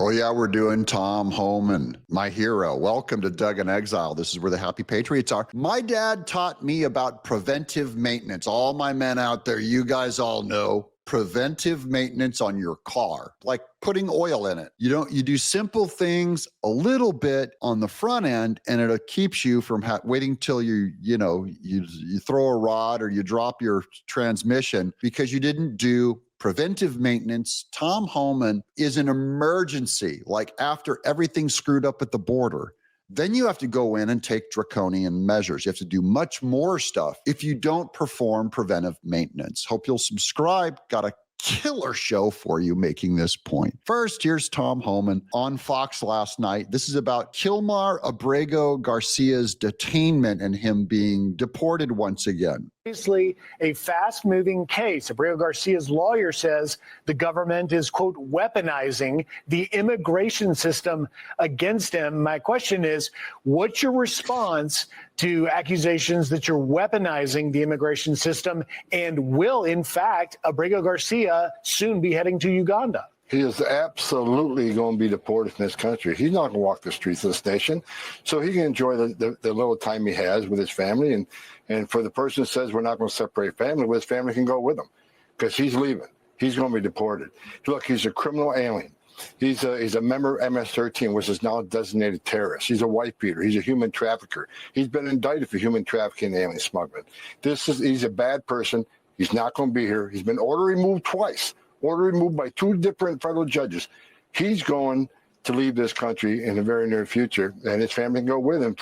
Oh, yeah, we're doing Tom Homan, my hero. Welcome to Doug in Exile. This is where the happy patriots are. My dad taught me about preventive maintenance. All my men out there, you guys all know preventive maintenance on your car, like putting oil in it. You do simple things a little bit on the front end, and it keeps you from waiting till you throw a rod or you drop your transmission because you didn't do preventive maintenance. Tom Homan is an emergency, like after everything's screwed up at the border. Then you have to go in and take draconian measures. You have to do much more stuff if you don't perform preventive maintenance. Hope you'll subscribe. Got a killer show for you making this point. First, here's Tom Homan on Fox last night. This is about Kilmar Abrego Garcia's detainment and him being deported once again. Obviously, a fast-moving case. Abrego Garcia's lawyer says the government is, quote, weaponizing the immigration system against him. My question is, what's your response to accusations that you're weaponizing the immigration system? And will, in fact, Abrego Garcia soon be heading to Uganda? He is absolutely going to be deported from this country. He's not going to walk the streets of this nation. So he can enjoy the little time he has with his family. And for the person who says we're not going to separate family, well, his family can go with him because he's leaving. He's going to be deported. Look, he's a criminal alien. He's a member of MS-13, which is now a designated terrorist. He's a wife beater. He's a human trafficker. He's been indicted for human trafficking and alien smuggling. He's a bad person. He's not going to be here. He's been order removed twice. Order removed by 2 different federal judges. He's going to leave this country in the very near future, and his family can go with him.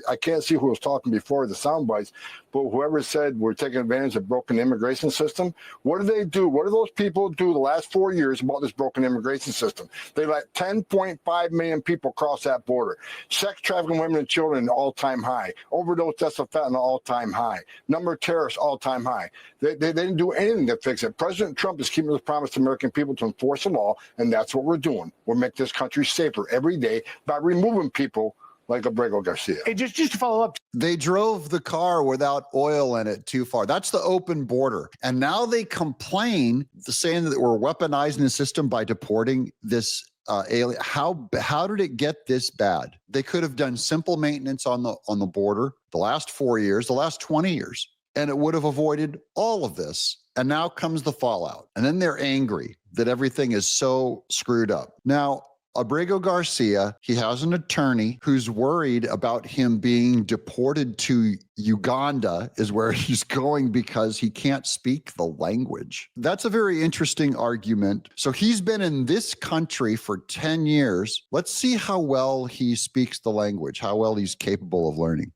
I can't see who was talking before the sound bites, but whoever said we're taking advantage of broken immigration system, what do they do? What do those people do the last 4 years about this broken immigration system? They let 10.5 million people cross that border. Sex trafficking women and children, all-time high. Overdose deaths of fentanyl, all-time high. Number of terrorists, all-time high. They didn't do anything to fix it. President Trump is keeping his promise to American people to enforce the law, and that's what we're doing. We're making this country safer every day by removing people like Abrego Garcia. Hey, just to follow up. They drove the car without oil in it too far. That's the open border. And now they complain, saying that we're weaponizing the system by deporting this alien. How did it get this bad? They could have done simple maintenance on the border the last 4 years, the last 20 years, and it would have avoided all of this. And now comes the fallout. And then they're angry that everything is so screwed up. Now, Abrego Garcia, he has an attorney who's worried about him being deported to Uganda is where he's going because he can't speak the language. That's a very interesting argument. So he's been in this country for 10 years. Let's see how well he speaks the language, how well he's capable of learning.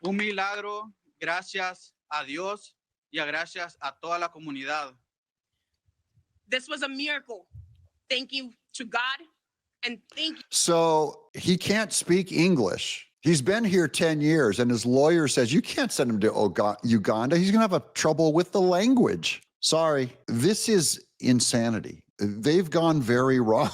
Un milagro, gracias a Dios y gracias a toda la comunidad. This was a miracle. Thank you to God. And thank you. So he can't speak English. He's been here 10 years, and his lawyer says, you can't send him to Uganda. He's going to have trouble with the language. Sorry. This is insanity. They've gone very wrong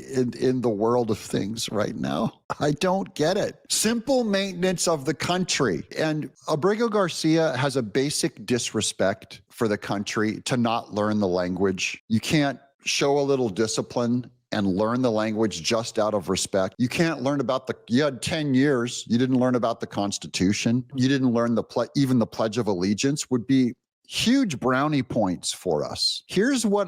in the world of things right now. I don't get it. Simple maintenance of the country. And Abrego Garcia has a basic disrespect for the country to not learn the language. You can't show a little discipline and learn the language just out of respect. You can't learn about you had 10 years, you didn't learn about the Constitution. You didn't learn even the Pledge of Allegiance would be huge brownie points for us. Here's what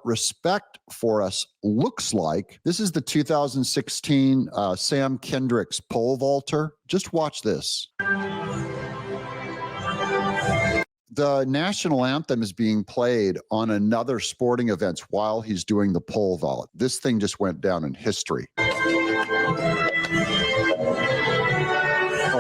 respect for us looks like. This is the 2016 Sam Kendrick's pole vaulter. Just watch this. The national anthem is being played on another sporting event while he's doing the pole vault. This thing just went down in history. Oh,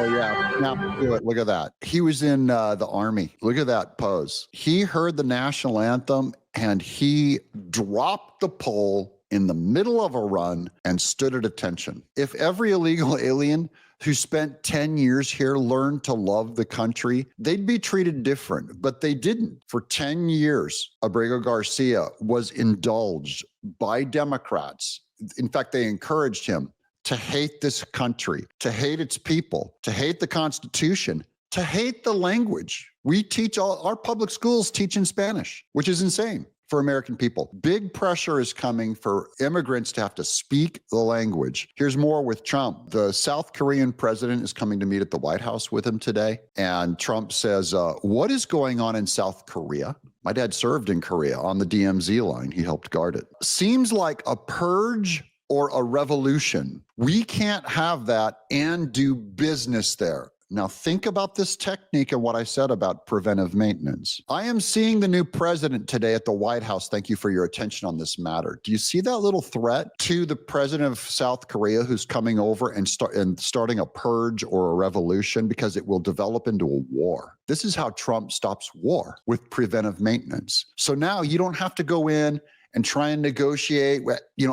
yeah. Now, look at that. He was in the Army. Look at that pose. He heard the national anthem and he dropped the pole in the middle of a run and stood at attention. If every illegal alien who spent 10 years here learned to love the country, they'd be treated different, but they didn't. For 10 years, Abrego Garcia was indulged by Democrats. In fact, they encouraged him to hate this country, to hate its people, to hate the Constitution, to hate the language. We teach our public schools teach in Spanish, which is insane. for American people. Big pressure is coming for immigrants to have to speak the language. Here's more with Trump. The South Korean president is coming to meet at the White House with him today. And Trump says, what is going on in South Korea? My dad served in Korea on the DMZ line. He helped guard it. Seems like a purge or a revolution. We can't have that and do business there. Now think about this technique and what I said about preventive maintenance. I am seeing the new president today at the White House. Thank you for your attention on this matter. Do you see that little threat to the president of South Korea who's coming over and starting a purge or a revolution because it will develop into a war? This is how Trump stops war, with preventive maintenance. So now you don't have to go in and try and negotiate,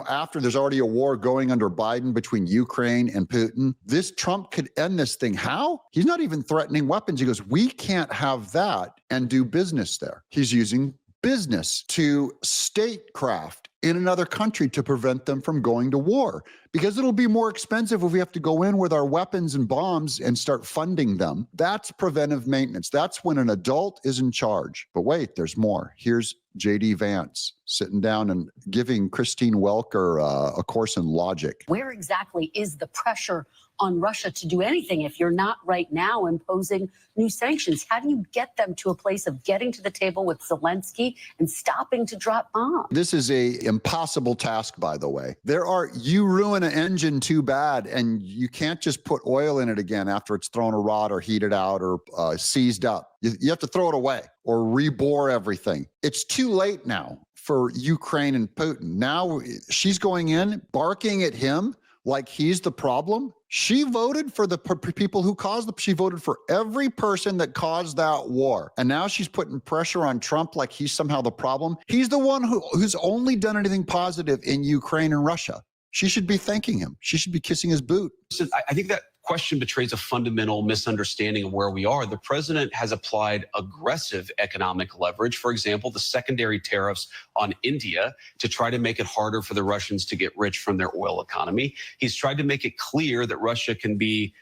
after there's already a war going under Biden between Ukraine and Putin. This Trump could end this thing. How? He's not even threatening weapons. He goes, we can't have that and do business there. He's using business to statecraft in another country to prevent them from going to war, because it'll be more expensive if we have to go in with our weapons and bombs and start funding them. That's preventive maintenance. That's when an adult is in charge. But wait, there's more. Here's J.D. Vance sitting down and giving Christine Welker a course in logic. Where exactly is the pressure on Russia to do anything if you're not right now imposing new sanctions? How do you get them to a place of getting to the table with Zelensky and stopping to drop bombs? This is a impossible task, by the way. You ruin an engine too bad, and you can't just put oil in it again after it's thrown a rod or heated out or seized up. You have to throw it away or rebore everything. It's too late now for Ukraine and Putin. Now she's going in, barking at him like he's the problem. She voted for the people who she voted for every person that caused that war. And now she's putting pressure on Trump like he's somehow the problem. He's the one who's only done anything positive in Ukraine and Russia. She should be thanking him. She should be kissing his boot. So I think that question betrays a fundamental misunderstanding of where we are. The president has applied aggressive economic leverage, for example, the secondary tariffs on India, to try to make it harder for the Russians to get rich from their oil economy. He's tried to make it clear that Russia can be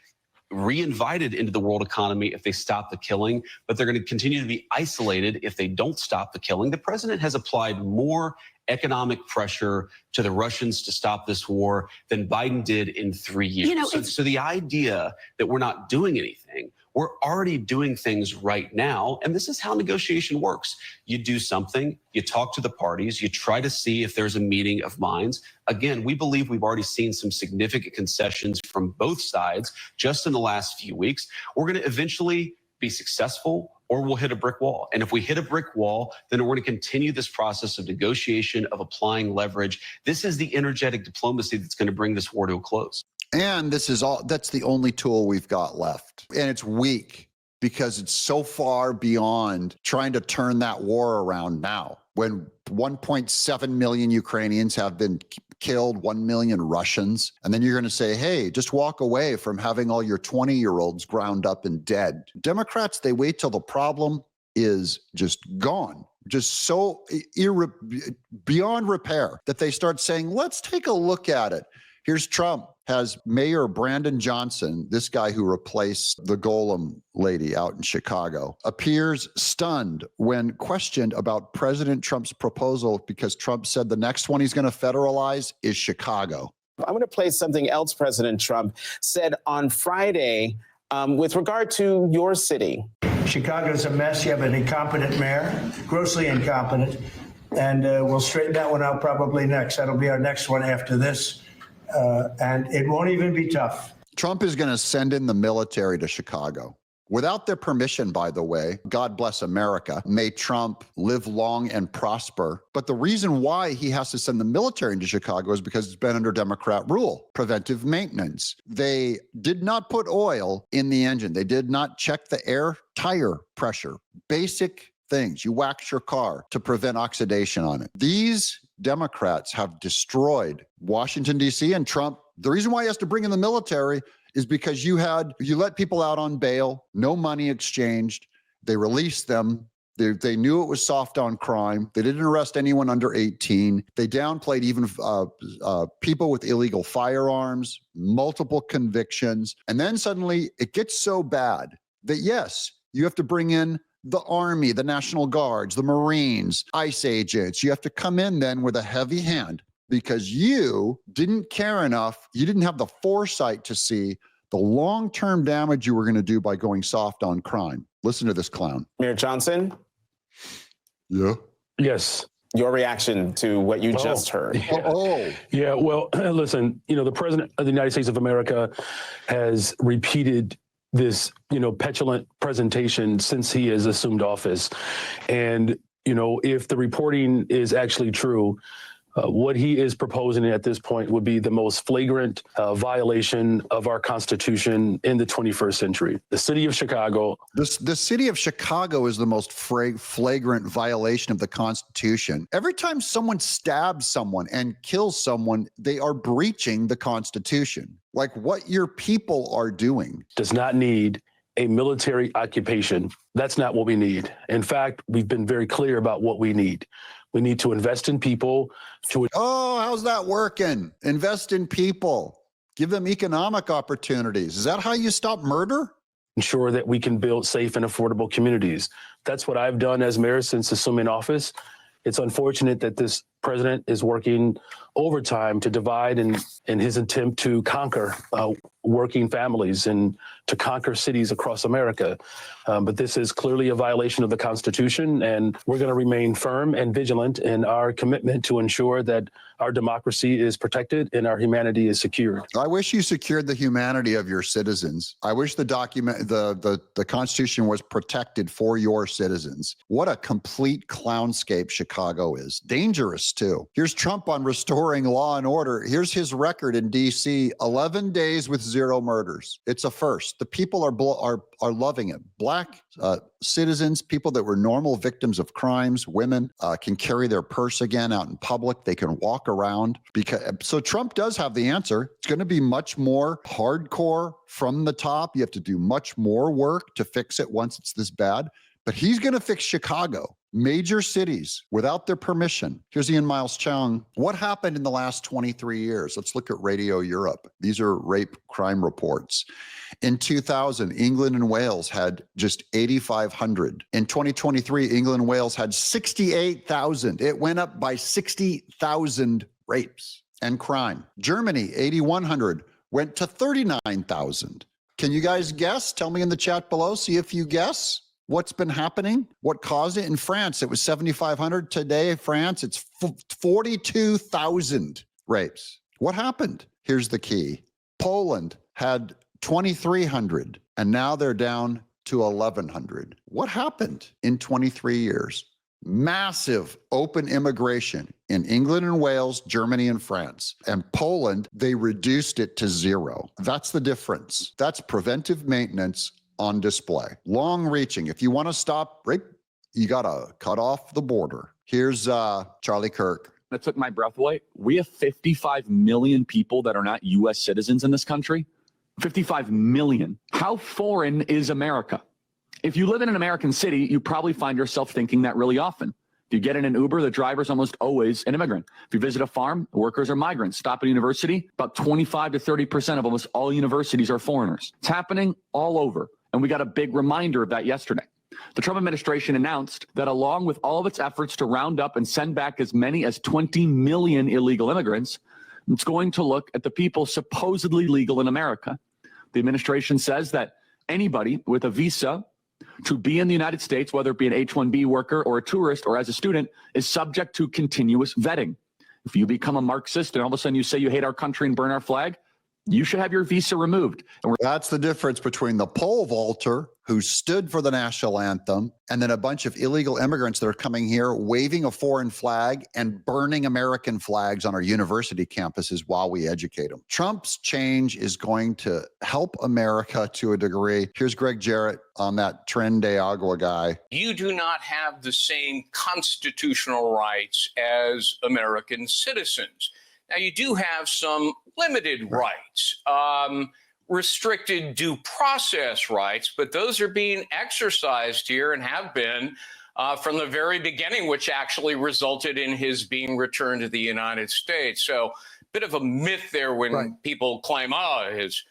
reinvited into the world economy if they stop the killing, but they're going to continue to be isolated if they don't stop the killing. The president has applied more economic pressure to the Russians to stop this war than Biden did in 3 years. So the idea that we're not doing anything, we're already doing things right now. And this is how negotiation works. You do something, you talk to the parties, you try to see if there's a meeting of minds. Again, we believe we've already seen some significant concessions from both sides just in the last few weeks. We're going to eventually be successful, or we'll hit a brick wall. And if we hit a brick wall, then we're going to continue this process of negotiation, of applying leverage. This is the energetic diplomacy that's going to bring this war to a close. And that's the only tool we've got left. And it's weak because it's so far beyond trying to turn that war around now, when 1.7 million Ukrainians have been killed, 1 million Russians. And then you're going to say, hey, just walk away from having all your 20-year-olds ground up and dead. Democrats, they wait till the problem is just gone, just so beyond repair, that they start saying, let's take a look at it. Here's Trump has Mayor Brandon Johnson, this guy who replaced the Golem lady out in Chicago, appears stunned when questioned about President Trump's proposal, because Trump said the next one he's going to federalize is Chicago. I'm going to play something else President Trump said on Friday with regard to your city. Chicago's a mess. You have an incompetent mayor, grossly incompetent, and we'll straighten that one out probably next. That'll be our next one after this. And it won't even be tough. Trump is going to send in the military to Chicago. Without their permission, by the way. God bless America. May Trump live long and prosper. But the reason why he has to send the military into Chicago is because it's been under Democrat rule, preventive maintenance. They did not put oil in the engine. They did not check the air tire pressure. Basic things. You wax your car to prevent oxidation on it. These Democrats have destroyed Washington, D.C. and Trump. The reason why he has to bring in the military is because you let people out on bail, no money exchanged. They released them. They knew it was soft on crime. They didn't arrest anyone under 18. They downplayed even people with illegal firearms, multiple convictions. And then suddenly it gets so bad that, yes, you have to bring in the Army, the National Guards, the Marines, ICE agents. You have to come in then with a heavy hand because you didn't care enough. You didn't have the foresight to see the long-term damage you were going to do by going soft on crime. Listen to this clown. Mayor Johnson? Yeah. Yes. Your reaction to what you just heard. Yeah, well, listen, the president of the United States of America has repeated this, petulant presentation since he has assumed office. And, if the reporting is actually true, what he is proposing at this point would be the most flagrant violation of our Constitution in the 21st century. The city of Chicago. The city of Chicago is the most flagrant violation of the Constitution. Every time someone stabs someone and kills someone, they are breaching the Constitution. Like what your people are doing. Does not need a military occupation. That's not what we need. In fact, we've been very clear about what we need. We need to invest in people. How's that working? Invest in people. Give them economic opportunities. Is that how you stop murder? Ensure that we can build safe and affordable communities. That's what I've done as mayor since assuming office. It's unfortunate that this president is working overtime to divide in his attempt to conquer working families and to conquer cities across America. But this is clearly a violation of the Constitution, and we're going to remain firm and vigilant in our commitment to ensure that our democracy is protected and our humanity is secured. I wish you secured the humanity of your citizens. I wish the Constitution was protected for your citizens. What a complete clownscape Chicago is. Dangerous, too. Here's Trump on restoring law and order. Here's his record in D.C., 11 days with 0 murders. It's a first. The people are loving it. Black citizens, people that were normal victims of crimes, women can carry their purse again out in public. They can walk around. So Trump does have the answer. It's going to be much more hardcore from the top. You have to do much more work to fix it once it's this bad. But he's going to fix Chicago, major cities, without their permission. Here's Ian Miles Chung. What happened in the last 23 years? Let's look at Radio Europe. These are rape crime reports. In 2000, England and Wales had just 8,500. In 2023, England and Wales had 68,000. It went up by 60,000 rapes and crime. Germany, 8,100, went to 39,000. Can you guys guess? Tell me in the chat below. See if you guess. What's been happening? What caused it? In France, it was 7,500. Today, France, it's 42,000 rapes. What happened? Here's the key. Poland had 2,300, and now they're down to 1,100. What happened in 23 years? Massive open immigration in England and Wales, Germany and France. And Poland, they reduced it to 0. That's the difference. That's preventive maintenance on display. Long reaching. If you want to stop rape, you got to cut off the border. Here's Charlie Kirk. That took my breath away. We have 55 million people that are not U.S. citizens in this country. 55 million. How foreign is America? If you live in an American city, you probably find yourself thinking that really often. If you get in an Uber, the driver's almost always an immigrant. If you visit a farm, the workers are migrants. Stop at a university, about 25 to 30% of almost all universities are foreigners. It's happening all over. And we got a big reminder of that yesterday. The Trump administration announced that along with all of its efforts to round up and send back as many as 20 million illegal immigrants, it's going to look at the people supposedly legal in America. The administration says that anybody with a visa to be in the United States, whether it be an H-1B worker or a tourist or as a student, is subject to continuous vetting. If you become a Marxist and all of a sudden you say you hate our country and burn our flag, you should have your visa removed. That's the difference between the pole vaulter who stood for the national anthem and then a bunch of illegal immigrants that are coming here waving a foreign flag and burning American flags on our university campuses while we educate them. Trump's change is going to help America to a degree. Here's Greg Jarrett on that Tren de Agua guy. You do not have the same constitutional rights as American citizens. Now, you do have some limited rights, restricted due process rights, but those are being exercised here and have been from the very beginning, which actually resulted in his being returned to the United States. So a bit of a myth there when people claim, his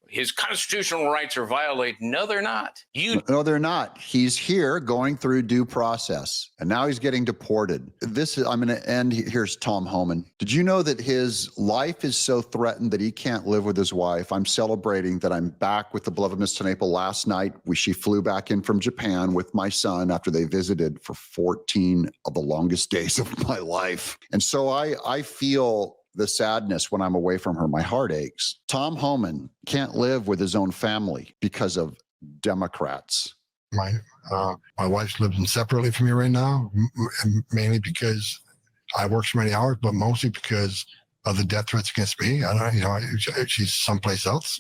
his constitutional rights are violated. No, they're not. No, they're not. He's here going through due process, and now he's getting deported. I'm going to end. Here's Tom Homan. Did you know that his life is so threatened that he can't live with his wife? I'm celebrating that I'm back with the beloved Miss Tebow last night. She flew back in from Japan with my son after they visited for 14 of the longest days of my life. And so I feel the sadness when I'm away from her. My heart aches. Tom Homan can't live with his own family because of Democrats. My wife's living separately from me right now, mainly because I work so many hours, but mostly because of the death threats against me. I don't, she's someplace else.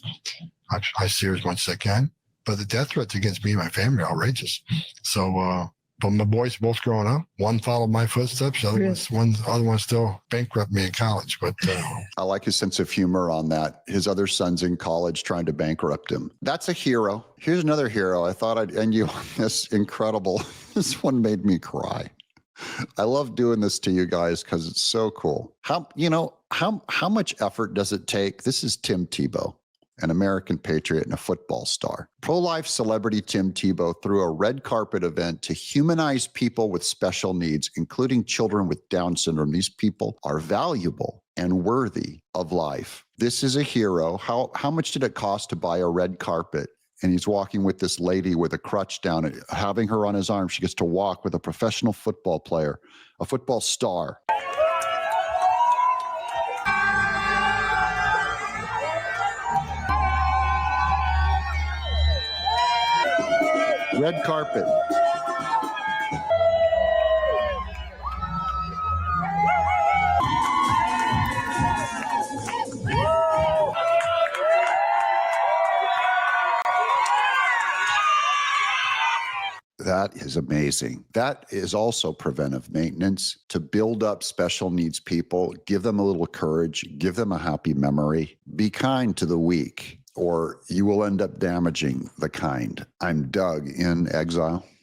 I see her as much as I can, but the death threats against me and my family are outrageous. So, but my boys both growing up. One followed my footsteps. The other one still bankrupted me in college. But I like his sense of humor on that. His other son's in college trying to bankrupt him. That's a hero. Here's another hero. I thought I'd end you on this incredible. This one made me cry. I love doing this to you guys because it's so cool. How much effort does it take? This is Tim Tebow, an American patriot and a football star. Pro-life celebrity Tim Tebow threw a red carpet event to humanize people with special needs, including children with Down syndrome. These people are valuable and worthy of life. This is a hero. How much did it cost to buy a red carpet? And he's walking with this lady with a crutch down, having her on his arm. She gets to walk with a professional football player, a football star. Red carpet. That is amazing. That is also preventive maintenance, to build up special needs people, give them a little courage, give them a happy memory, be kind to the weak, or you will end up damaging the kind. I'm Doug in Exile.